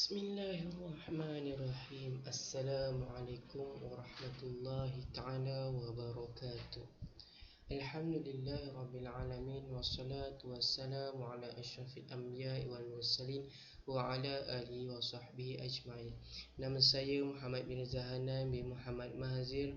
Bismillahirrahmanirrahim. Assalamualaikum warahmatullahi ta'ala wabarakatuh. Alhamdulillahi rabbil alamin. Wassalatu wassalamu ala asyrafil anbiya'i wal mursalin wa ala alihi wa sahbihi ajma'in. Nama saya Muhammad bin Zahanan bin Muhammad Mahazir.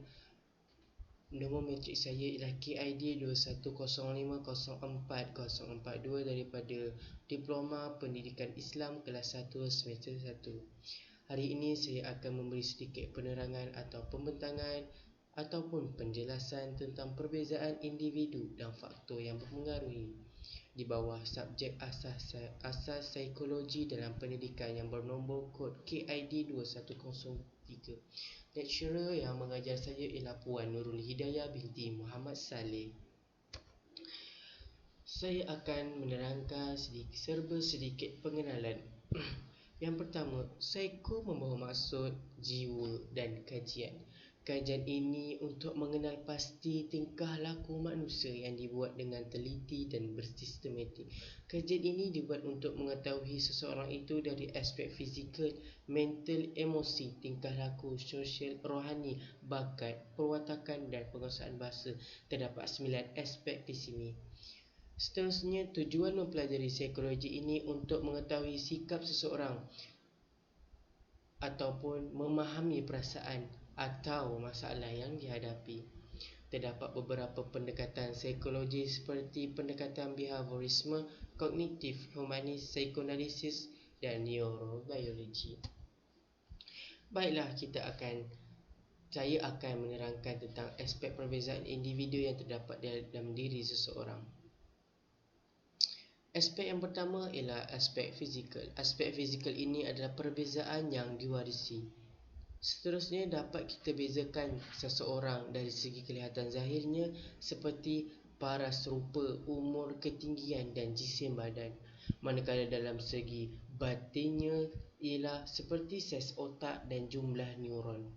Nombor matrik saya ialah KID 21050442 daripada Diploma Pendidikan Islam kelas 1 semester 1. Hari ini saya akan memberi sedikit penerangan atau pembentangan ataupun penjelasan tentang perbezaan individu dan faktor yang mempengaruhi di bawah subjek asas psikologi dalam pendidikan yang bernombor kod KID 2103. Lecturer yang mengajar saya ialah Puan Nurul Hidayah binti Muhammad Saleh. Saya akan menerangkan sedikit pengenalan. Yang pertama, psiko membawa maksud jiwa dan kajian. Kajian ini untuk mengenal pasti tingkah laku manusia yang dibuat dengan teliti dan bersistematik. Kajian ini dibuat untuk mengetahui seseorang itu dari aspek fizikal, mental, emosi, tingkah laku, sosial, rohani, bakat, perwatakan dan penguasaan bahasa. Terdapat 9 aspek di sini. Seterusnya, tujuan mempelajari psikologi ini untuk mengetahui sikap seseorang ataupun memahami perasaan atau masalah yang dihadapi. Terdapat beberapa pendekatan psikologi seperti pendekatan behaviorisme, kognitif, humanis, psikoanalisis dan neurobiologi. Baiklah, saya akan menerangkan tentang aspek perbezaan individu yang terdapat dalam diri seseorang. Aspek yang pertama ialah aspek fizikal. Aspek fizikal ini adalah perbezaan yang diwarisi. Seterusnya dapat kita bezakan seseorang dari segi kelihatan zahirnya seperti paras rupa, umur, ketinggian dan jisim badan. Manakala dalam segi batinnya ialah seperti saiz otak dan jumlah neuron.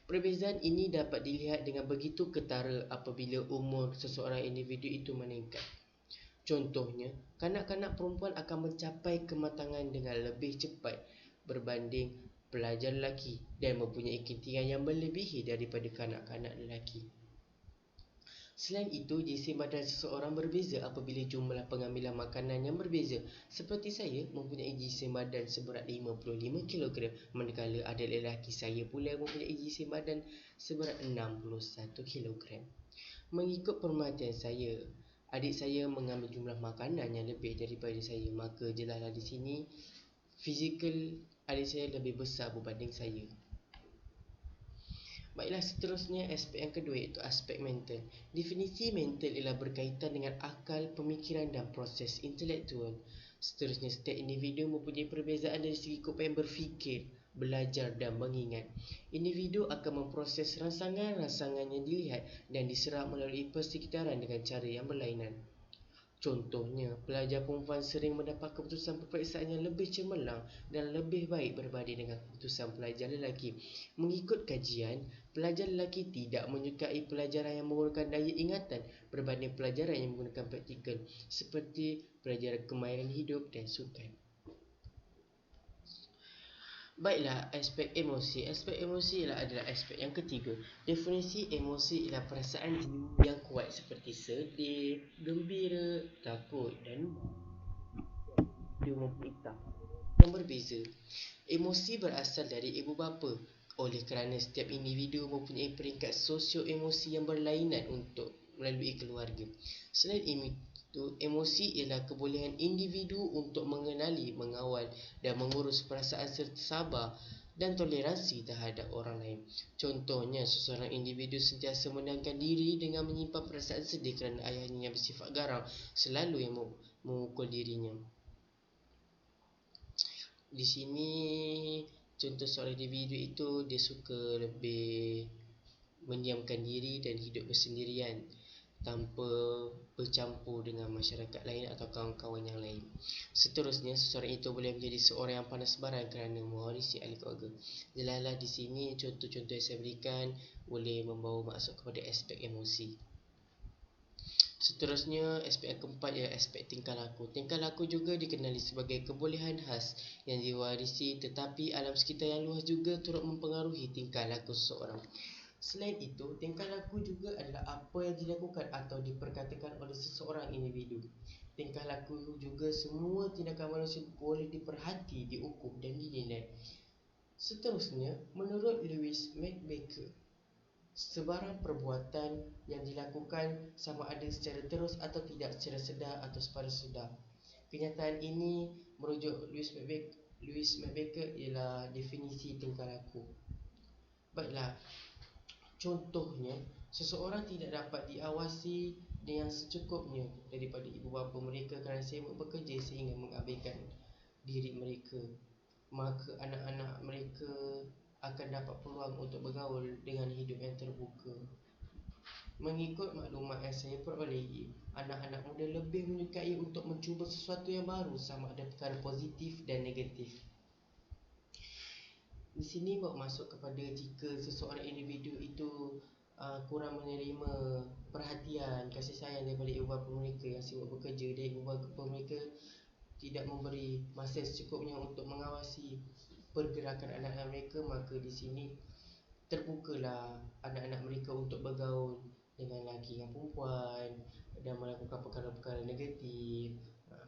Perbezaan ini dapat dilihat dengan begitu ketara apabila umur seseorang individu itu meningkat. Contohnya, kanak-kanak perempuan akan mencapai kematangan dengan lebih cepat berbanding pelajar lelaki dan mempunyai ketinggian yang melebihi daripada kanak-kanak lelaki. Selain itu, jisim badan seseorang berbeza apabila jumlah pengambilan makanan yang berbeza. Seperti saya mempunyai jisim badan seberat 55 kg, manakala ada lelaki saya pula mempunyai jisim badan seberat 61 kg. Mengikut perhatian saya, adik saya mengambil jumlah makanan yang lebih daripada saya, maka jelaslah di sini fizikal adik saya lebih besar berbanding saya. Baiklah, seterusnya aspek yang kedua iaitu aspek mental. Definisi mental ialah berkaitan dengan akal, pemikiran dan proses intelektual. Seterusnya, setiap individu mempunyai perbezaan dari segi kepayaan berfikir, belajar dan mengingat. Individu akan memproses rangsangan-rangsangan yang dilihat dan diserap melalui persekitaran dengan cara yang berlainan. Contohnya, pelajar perempuan sering mendapat keputusan peperiksaan yang lebih cemerlang dan lebih baik berbanding dengan keputusan pelajar lelaki. Mengikut kajian, pelajar lelaki tidak menyukai pelajaran yang menggunakan daya ingatan berbanding pelajaran yang menggunakan praktikal, seperti pelajaran kemahiran hidup dan sukan. Baiklah, aspek emosi. Aspek emosi adalah aspek yang ketiga. Definisi emosi ialah perasaan jiwa yang kuat seperti sedih, gembira, takut dan dia mempunyai tahap yang berbeza. Emosi berasal dari ibu bapa. Oleh kerana setiap individu mempunyai peringkat sosio-emosi yang berlainan untuk melalui keluarga. Selain itu, emosi ialah kebolehan individu untuk mengenali, mengawal dan mengurus perasaan serta sabar dan toleransi terhadap orang lain. Contohnya, seseorang individu sentiasa menenangkan diri dengan menyimpan perasaan sedih kerana ayahnya yang bersifat garang selalu yang memukul dirinya. Di sini contoh seorang individu itu dia suka lebih mendiamkan diri dan hidup bersendirian tanpa bercampur dengan masyarakat lain atau kawan-kawan yang lain. Seterusnya, seseorang itu boleh menjadi seorang yang panas baran kerana mewarisi ahli keluarga. Jelaslah di sini contoh-contoh yang saya berikan boleh membawa maksud kepada aspek emosi. Seterusnya, aspek yang keempat ialah aspek tingkah laku. Tingkah laku juga dikenali sebagai kebolehan khas yang diwarisi, tetapi alam sekitar yang luas juga turut mempengaruhi tingkah laku seseorang. Selain itu, tingkah laku juga adalah apa yang dilakukan atau diperkatakan oleh seseorang individu. Tingkah laku juga semua tindakan manusia boleh diperhati, diukur dan dinilai. Seterusnya, menurut Louis McBaker, sebarang perbuatan yang dilakukan sama ada secara terus atau tidak, secara sedar atau sepada sedar. Kenyataan ini merujuk Louis McBaker ialah definisi tingkah laku. Baiklah, contohnya, seseorang tidak dapat diawasi dengan secukupnya daripada ibu bapa mereka kerana sibuk bekerja sehingga mengabaikan diri mereka. Maka anak-anak mereka akan dapat peluang untuk bergaul dengan hidup yang terbuka. Mengikut maklumat yang saya perolehi, anak-anak muda lebih menyukai untuk mencuba sesuatu yang baru, sama ada perkara positif dan negatif. Di sini bermaksud kepada jika seseorang individu itu kurang menerima perhatian, kasih sayang daripada ibu bapa mereka yang sibuk bekerja, dan ibu bapa mereka tidak memberi masa secukupnya untuk mengawasi pergerakan anak-anak mereka, maka di sini terbukalah anak-anak mereka untuk bergaul dengan lelaki dan perempuan dan melakukan perkara-perkara negatif.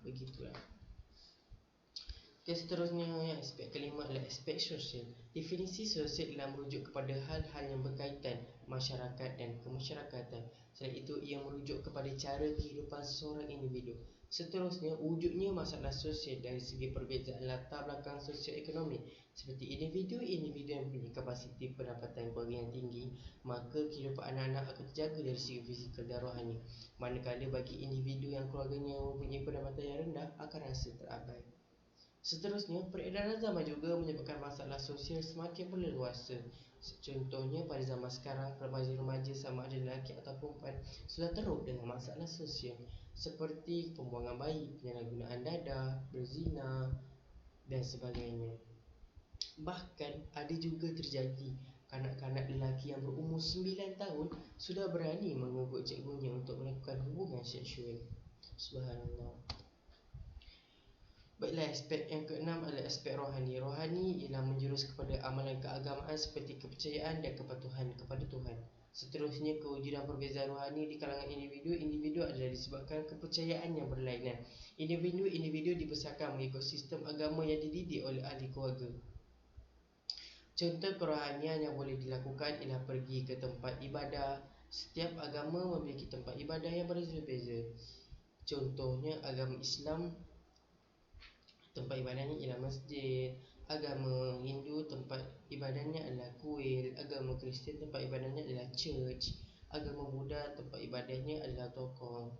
Begitulah. Seterusnya, aspek kelima adalah aspek sosial. Definisi sosial ialah merujuk kepada hal-hal yang berkaitan masyarakat dan kemasyarakatan. Selain itu, ia merujuk kepada cara kehidupan seseorang individu. Seterusnya, wujudnya masalah sosial dari segi perbezaan latar belakang sosioekonomi. Seperti individu-individu yang mempunyai kapasiti pendapatan keluarga yang tinggi, maka kehidupan anak-anak akan terjaga dari segi fizikal dan rohani. Manakala bagi individu yang keluarganya mempunyai pendapatan yang rendah, akan rasa terabai. Seterusnya, peredaran zaman juga menyebabkan masalah sosial semakin berleluasa. Contohnya, pada zaman sekarang, remaja-remaja sama ada lelaki atau perempuan sudah teruk dengan masalah sosial seperti pembuangan bayi, penyalahgunaan dadah, berzina dan sebagainya. Bahkan ada juga terjadi kanak-kanak lelaki yang berumur 9 tahun sudah berani mengugut cikgunya untuk melakukan hubungan seksual. Subhanallah. Baiklah, aspek yang keenam adalah aspek rohani. Rohani ialah menjurus kepada amalan keagamaan seperti kepercayaan dan kepatuhan kepada Tuhan. Seterusnya, kewujudan perbezaan rohani di kalangan individu adalah disebabkan kepercayaan yang berlainan. Individu-individu dibesarkan mengikut sistem agama yang dididik oleh ahli keluarga. Contoh kerohanian yang boleh dilakukan ialah pergi ke tempat ibadah. Setiap agama memiliki tempat ibadah yang berbeza-beza. Contohnya, agama Islam tempat ibadahnya ialah masjid, agama Hindu tempat ibadahnya adalah kuil, agama Kristian tempat ibadahnya adalah church, agama Buddha tempat ibadahnya adalah tokong.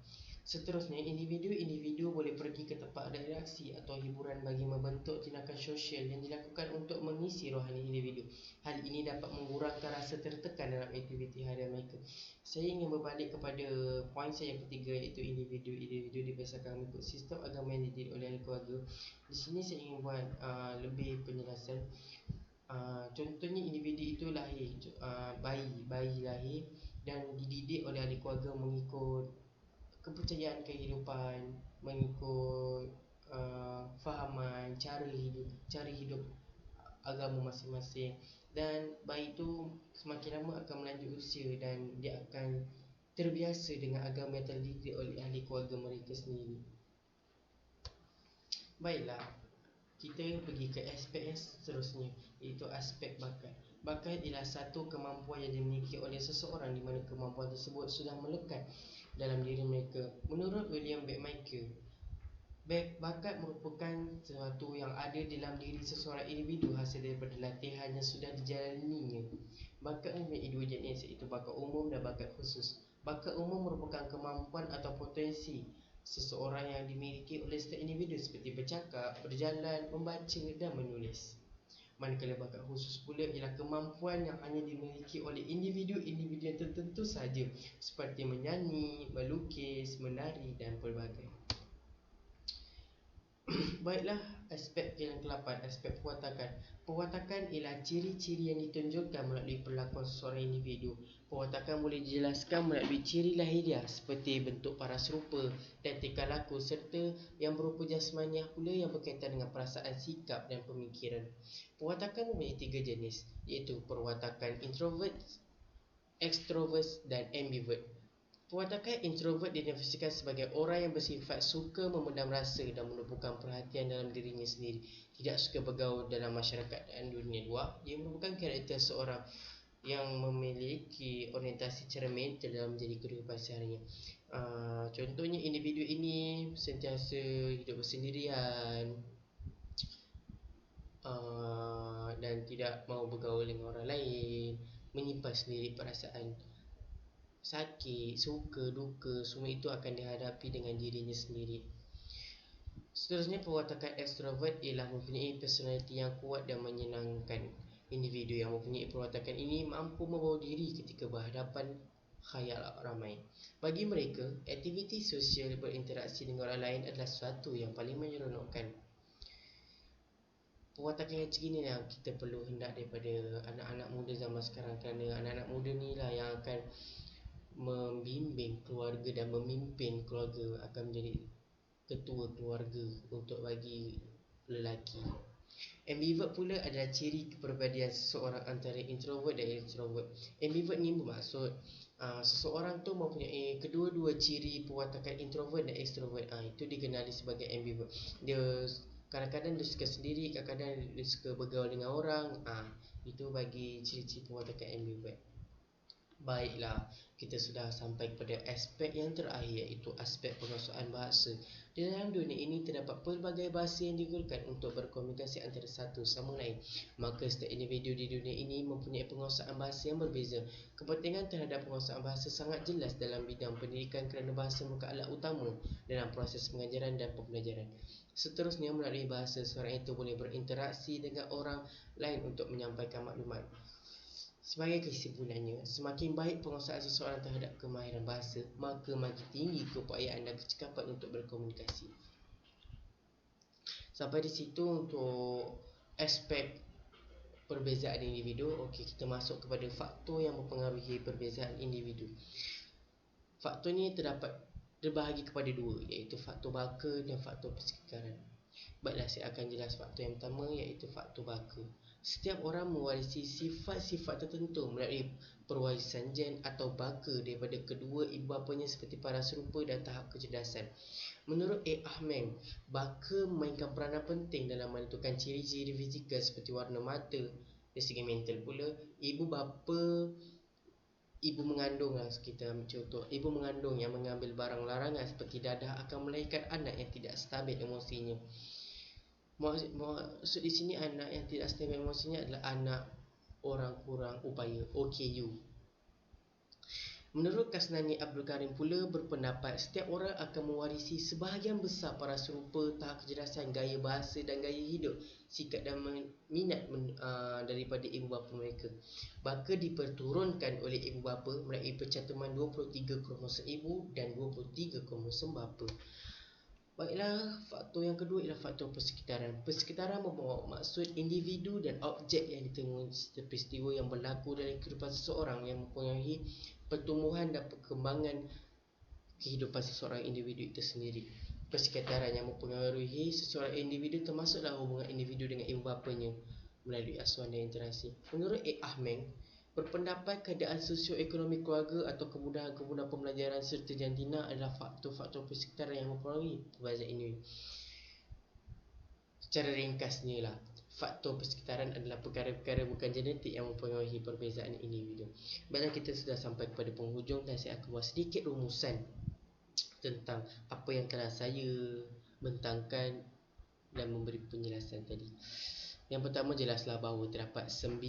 Seterusnya, individu-individu boleh pergi ke tempat reaksi atau hiburan bagi membentuk tindakan sosial yang dilakukan untuk mengisi rohani individu. Hal ini dapat mengurangkan rasa tertekan dalam aktiviti harian mereka. Saya ingin berbalik kepada poin saya yang ketiga, iaitu individu dibesarkan mengikut sistem agama yang dididik oleh ahli keluarga. Di sini saya ingin buat lebih penjelasan. Contohnya, individu itu lahir, bayi lahir dan dididik oleh ahli keluarga mengikut kepercayaan kehidupan, mengikut fahaman cara hidup agama masing-masing, dan bayi itu semakin lama akan melanjut usia dan dia akan terbiasa dengan agama yang terdidik oleh ahli keluarga mereka sendiri. Baiklah, kita pergi ke aspek yang seterusnya, iaitu aspek bakat. Bakat ialah satu kemampuan yang dimiliki oleh seseorang di mana kemampuan tersebut sudah melekat dalam diri mereka. Menurut William Backmaker, bakat merupakan sesuatu yang ada dalam diri seseorang individu hasil daripada latihan yang sudah dijalaninya. Bakat mempunyai dua jenis, iaitu bakat umum dan bakat khusus. Bakat umum merupakan kemampuan atau potensi seseorang yang dimiliki oleh setiap individu seperti bercakap, berjalan, membaca dan menulis. Manakala bakat khusus pula ialah kemampuan yang hanya dimiliki oleh individu-individu yang tertentu sahaja, seperti menyanyi, melukis, menari dan pelbagai. Baiklah, aspek yang ke-8, aspek perwatakan. Perwatakan ialah ciri-ciri yang ditunjukkan melalui perlakuan seseorang individu. Perwatakan boleh dijelaskan melalui ciri lahiriah seperti bentuk paras rupa dan tingkah laku, serta yang berupa jasmaniah pula yang berkaitan dengan perasaan, sikap dan pemikiran. Perwatakan mempunyai 3 jenis, iaitu perwatakan introvert, extrovert dan ambivert. Perwatakan introvert didefinisikan sebagai orang yang bersifat suka memendam rasa dan menumpukan perhatian dalam dirinya sendiri, tidak suka bergaul dalam masyarakat dan dunia luar. Dia merupakan karakter seorang yang memiliki orientasi secara mental dalam menjadi kehidupan seharian. Contohnya individu ini sentiasa hidup bersendirian, dan tidak mahu bergaul dengan orang lain, menyimpan sendiri perasaan sakit, suka, duka, semua itu akan dihadapi dengan dirinya sendiri. Seterusnya, perwatakan extrovert ialah mempunyai personaliti yang kuat dan menyenangkan. Individu yang mempunyai perwatakan ini mampu membawa diri ketika berhadapan khayal ramai. Bagi mereka, aktiviti sosial berinteraksi dengan orang lain adalah sesuatu yang paling menyeronokkan. Perwatakan yang macam ni yang kita perlu hendak daripada anak-anak muda zaman sekarang, kerana anak-anak muda ni lah yang akan membimbing keluarga dan memimpin keluarga, akan menjadi ketua keluarga untuk bagi lelaki. Ambivert pula adalah ciri kepribadian seseorang antara introvert dan extrovert. Ambivert ni bermaksud seseorang tu mempunyai kedua-dua ciri perwatakan introvert dan extrovert. Itu dikenali sebagai ambivert. Dia kadang-kadang dia suka sendiri, kadang-kadang dia suka bergaul dengan orang. Itu bagi ciri-ciri perwatakan ambivert. Baiklah, kita sudah sampai kepada aspek yang terakhir, iaitu aspek penguasaan bahasa. Di dalam dunia ini terdapat pelbagai bahasa yang digunakan untuk berkomunikasi antara satu sama lain. Maka setiap individu di dunia ini mempunyai penguasaan bahasa yang berbeza. Kepentingan terhadap penguasaan bahasa sangat jelas dalam bidang pendidikan kerana bahasa merupakan alat utama dalam proses pengajaran dan pembelajaran. Seterusnya, melalui bahasa, seorang itu boleh berinteraksi dengan orang lain untuk menyampaikan maklumat. Sebagai kesimpulannya, semakin baik penguasaan seseorang terhadap kemahiran bahasa, maka makin tinggi keupayaan dan kecekapan untuk berkomunikasi. Sampai di situ untuk aspek perbezaan individu. Okey, kita masuk kepada faktor yang mempengaruhi perbezaan individu. Faktor ni terbahagi kepada dua, iaitu faktor baka dan faktor persekitaran. Baiklah, saya akan jelas faktor yang pertama, iaitu faktor baka. Setiap orang mewarisi sifat-sifat tertentu melalui perwarisan gen atau baka daripada kedua ibu bapanya seperti paras rupa dan tahap kecerdasan. Menurut A. Ahmed, baka memainkan peranan penting dalam menentukan ciri-ciri fizikal seperti warna mata. Dari segi mental pula, ibu mengandung kita ambil contoh, ibu mengandung yang mengambil barang larangan seperti dadah akan melahirkan anak yang tidak stabil emosinya. Maksud di sini anak yang tidak stabil emosinya adalah anak orang kurang upaya, OKU. Menurut Kasnani Abdul Karim pula berpendapat setiap orang akan mewarisi sebahagian besar paras rupa, tahap kecerdasan, gaya bahasa dan gaya hidup, sikap dan minat daripada ibu bapa mereka. Baka diperturunkan oleh ibu bapa melalui pencantuman 23 kromosom ibu dan 23 kromosom bapa. Baiklah, faktor yang kedua ialah faktor persekitaran. Persekitaran membawa maksud individu dan objek yang ditemui serta peristiwa yang berlaku dalam kehidupan seseorang yang mempengaruhi pertumbuhan dan perkembangan kehidupan seseorang individu itu sendiri. Persekitaran yang mempengaruhi seseorang individu termasuklah hubungan individu dengan ibu bapanya melalui asuhan dan interaksi. Menurut A. Ahmed, berpendapat keadaan sosioekonomi keluarga atau kemudahan-kemudahan pembelajaran serta jantina adalah faktor-faktor persekitaran yang mempengaruhi perbezaan ini. Secara ringkasnya lah, faktor persekitaran adalah perkara-perkara bukan genetik yang mempengaruhi perbezaan individu. Baiklah, kita sudah sampai kepada penghujung dan saya akan buat sedikit rumusan tentang apa yang telah saya bentangkan dan memberi penjelasan tadi. Yang pertama, jelaslah bahawa terdapat 9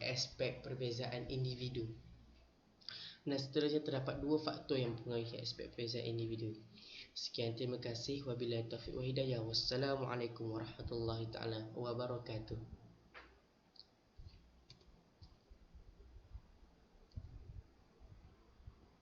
aspek perbezaan individu. Dan seterusnya terdapat 2 faktor yang mempengaruhi aspek perbezaan individu. Sekian, terima kasih. Wabillahi taufiq wal hidayah. Wassalamualaikum warahmatullahi taala wabarakatuh.